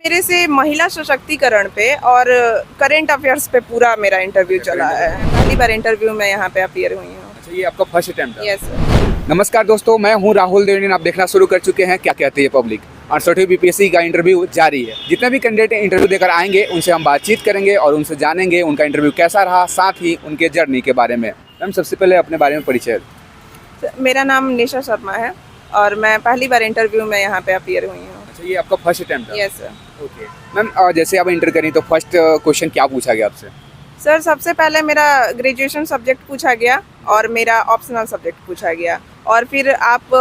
मेरे से महिला सशक्तिकरण पे और करंट अफेयर्स पे पूरा मेरा इंटरव्यू चला है। पहली बार इंटरव्यू में यहाँ पे अपीयर हुई हूँ। अच्छा, ये आपका फर्स्ट अटेम्प्ट है? Yes sir. नमस्कार दोस्तों, मैं हूं राहुल देवनी। आप देखना शुरू कर चुके हैं क्या कहती है पब्लिक। 68वीं बीपीएससी का इंटरव्यू जारी है। जितने भी कैंडिडेट इंटरव्यू देकर आएंगे उनसे हम बातचीत करेंगे और उनसे जानेंगे उनका इंटरव्यू कैसा रहा, साथ ही उनके जर्नी के बारे में। मैम, सबसे पहले अपने बारे में परिचय। मेरा नाम निशा शर्मा है और मैं पहली बार इंटरव्यू में यहाँ पे अपीयर हुई हूँ। अच्छा, ये आपका फर्स्ट अटेम्प्ट है? Yes sir. ओके मैम, जैसे आप इंटर करी तो फर्स्ट क्वेश्चन क्या पूछा गया आपसे? सर, सबसे पहले मेरा ग्रेजुएशन सब्जेक्ट पूछा गया और मेरा ऑप्शनल सब्जेक्ट पूछा गया, और फिर आप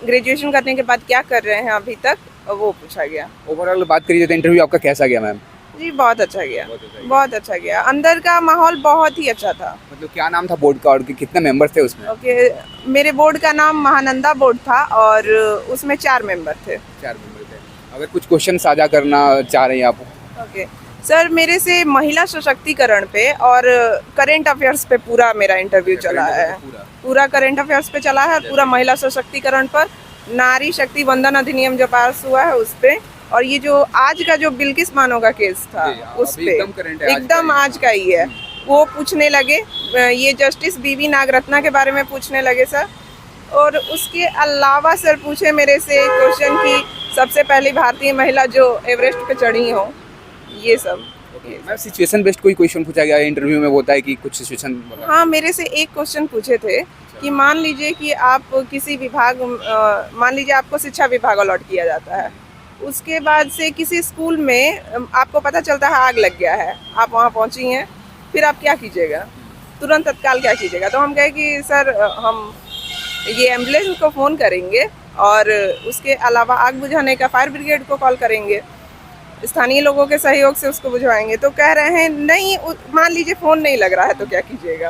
ग्रेजुएशन करने के बाद क्या कर रहे हैं अभी तक, वो पूछा गया। ओवरऑल बात करिए तो इंटरव्यू आपका कैसा गया मैम? जी, बहुत अच्छा गया, बहुत अच्छा गया। अंदर का माहौल बहुत ही अच्छा था। मतलब क्या नाम था बोर्ड का और कितने मेंबर्स थे उसमें? ओके, मेरे बोर्ड का नाम महानंदा बोर्ड था और उसमें 4 मेंबर थे। 4 मेंबर थे। अगर कुछ क्वेश्चन साझा करना चाह रहे हैं आप? ओके सर, मेरे से महिला सशक्तिकरण पे और करंट अफेयर्स पे पूरा मेरा इंटरव्यू चला है। पूरा करंट अफेयर्स पे चला है, पूरा महिला सशक्तिकरण पर, नारी शक्ति वंदन अधिनियम जो पास हुआ है उस पे, और ये जो आज का जो बिल्किस बानो का केस था उस पे एकदम आज का ही है, वो पूछने लगे। ये जस्टिस बीवी नागरत्ना के बारे में पूछने लगे सर। और उसके अलावा सर पूछे मेरे से क्वेश्चन की सबसे पहली भारतीय महिला जो एवरेस्ट पे चढ़ी हो, ये सब। मैम, सिचुएशन बेस्ड कोई क्वेश्चन पूछा गया इंटरव्यू में? होता है कि कुछ सिचुएशन? हाँ, मेरे से एक क्वेश्चन पूछे थे कि मान लीजिए कि आप किसी विभाग, मान लीजिए आपको शिक्षा विभाग अलॉट किया जाता है, उसके बाद से किसी स्कूल में आपको पता चलता है आग लग गया है, आप वहाँ पहुँची हैं, फिर आप क्या कीजिएगा? तुरंत तत्काल क्या कीजिएगा? तो हम कहे कि सर हम ये एम्बुलेंस को फ़ोन करेंगे और उसके अलावा आग बुझाने का फायर ब्रिगेड को कॉल करेंगे, स्थानीय लोगों के सहयोग से उसको बुझवाएंगे। तो कह रहे हैं नहीं, मान लीजिए फ़ोन नहीं लग रहा है तो क्या कीजिएगा?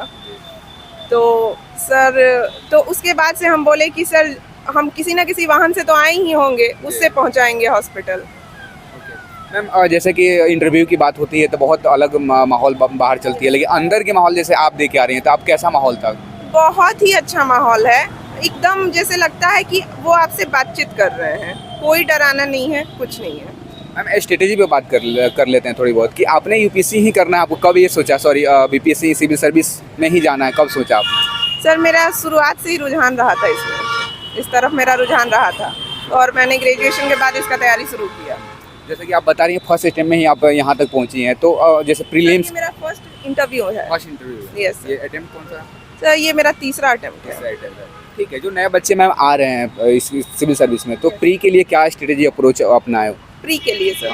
तो सर, तो उसके बाद से हम बोले कि सर हम किसी ना किसी वाहन से तो आए ही होंगे, उससे पहुंचाएंगे हॉस्पिटल। मैम, जैसे कि इंटरव्यू की बात होती है तो बहुत अलग माहौल बाहर चलती है, लेकिन अंदर के माहौल जैसे आप दे के आ रही हैं तो आप कैसा माहौल था? बहुत ही अच्छा माहौल है, एकदम जैसे लगता है कि वो आपसे बातचीत कर रहे हैं, कोई डराना नहीं है, कुछ नहीं है। मैम, स्ट्रेटेजी पे बात कर लेते हैं थोड़ी बहुत कि आपने यूपीएससी ही करना है, आपको कब ये सोचा, सॉरी बीपीएससी सिविल सर्विस में ही जाना है, कब सोचा आपने? सर, मेरा शुरुआत से ही रुझान रहा था इसमें, इस तरफ मेरा रुझान रहा था और मैंने ग्रेजुएशन के बाद इसका तैयारी शुरू किया। जैसे कि आप बता रही हैं फर्स्ट अटेम्प्ट में ही आप यहाँ तक पहुँची हैं, तो जैसे प्रीलिम्स मेरा फर्स्ट इंटरव्यू है। First interview? यस। ये अटेम्प्ट कौन सा? सर, ये मेरा तीसरा अटेम्प्ट है। ठीक है। जो नए बच्चे मैम आ रहे हैं इस सिविल सर्विस में, तो प्री के लिए क्या स्ट्रेटेजी अप्रोच अपनाए? प्री के लिए सर,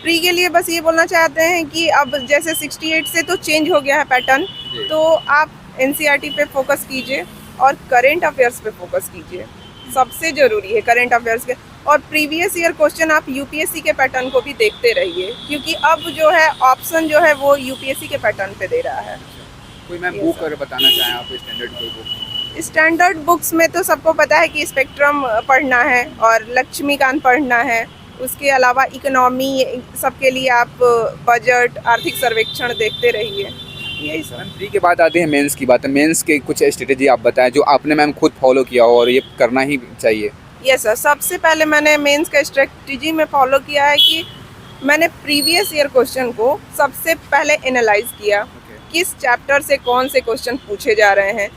प्री के लिए बस ये बोलना चाहते हैं कि अब जैसे 68 से तो चेंज हो गया है पैटर्न, तो आप एनसीईआरटी पे फोकस कीजिए और करंट अफेयर्स पे फोकस कीजिए। सबसे ज़रूरी है करंट अफेयर्स के, और प्रीवियस ईयर क्वेश्चन आप यूपीएससी के पैटर्न को भी देखते रहिए, क्योंकि अब जो है ऑप्शन जो है वो यूपीएससी के पैटर्न पे दे रहा है। कोई मैम बुक बताना चाहें आप, स्टैंडर्ड कोई बुक? स्टैंडर्ड बुक्स में तो सबको पता है कि स्पेक्ट्रम पढ़ना है और लक्ष्मीकांत पढ़ना है, उसके अलावा इकोनॉमी सबके लिए आप बजट, आर्थिक सर्वेक्षण देखते रहिए, यही सब। मैम, प्री के बाद आते हैं मेंस की बात है। मेंस के कुछ स्ट्रेटेजी आप बताएं जो आपने मैम खुद फॉलो किया हो और ये करना ही चाहिए। यस सर, सबसे पहले मैंने मेंस का स्ट्रेटजी में फॉलो किया है कि मैंने प्रीवियस ईयर क्वेश्चन को सबसे पहले एनालाइज किया, किस चैप्टर से कौन से क्वेश्चन पूछे जा रहे हैं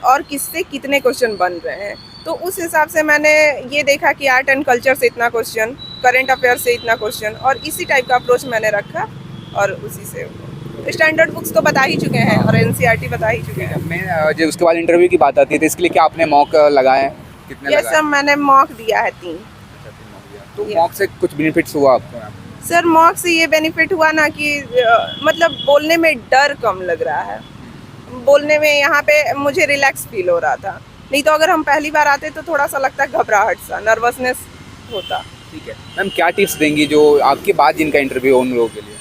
और किससे कितने क्वेश्चन बन रहे हैं। तो उस हिसाब से मैंने ये देखा कि आर्ट एंड कल्चर से इतना क्वेश्चन, करंट अफेयर से इतना क्वेश्चन, और इसी टाइप का अप्रोच मैंने रखा और उसी से स्टैंडर्ड बुक्स तो बता ही चुके हैं और एनसीईआरटी बता ही चुके हैं। मैं जो उसके बाद इंटरव्यू की बात आती है तो इसके लिए क्या आपने मॉक लगाए? कितने लगाए? सर, मैंने मॉक दिया है 3। तो मॉक से कुछ बेनिफिट्स हुआ आपको? सर, मॉक से ये बेनिफिट हुआ ना कि मतलब बोलने में डर कम लग रहा है, बोलने में यहाँ पे मुझे रिलैक्स फील हो रहा था। नहीं तो अगर हम पहली बार आते तो थोड़ा सा लगता है घबराहट सा, नर्वसनेस होता। ठीक है मैम, क्या टिप्स देंगी जो आपके बाद जिनका इंटरव्यू हो उन लोगों के लिए?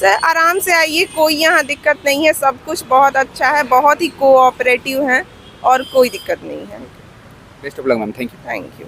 सर, आराम से आइए, कोई यहाँ दिक्कत नहीं है, सब कुछ बहुत अच्छा है, बहुत ही कोऑपरेटिव हैं और कोई दिक्कत नहीं है। Best of luck ma'am, thank you. Thank you.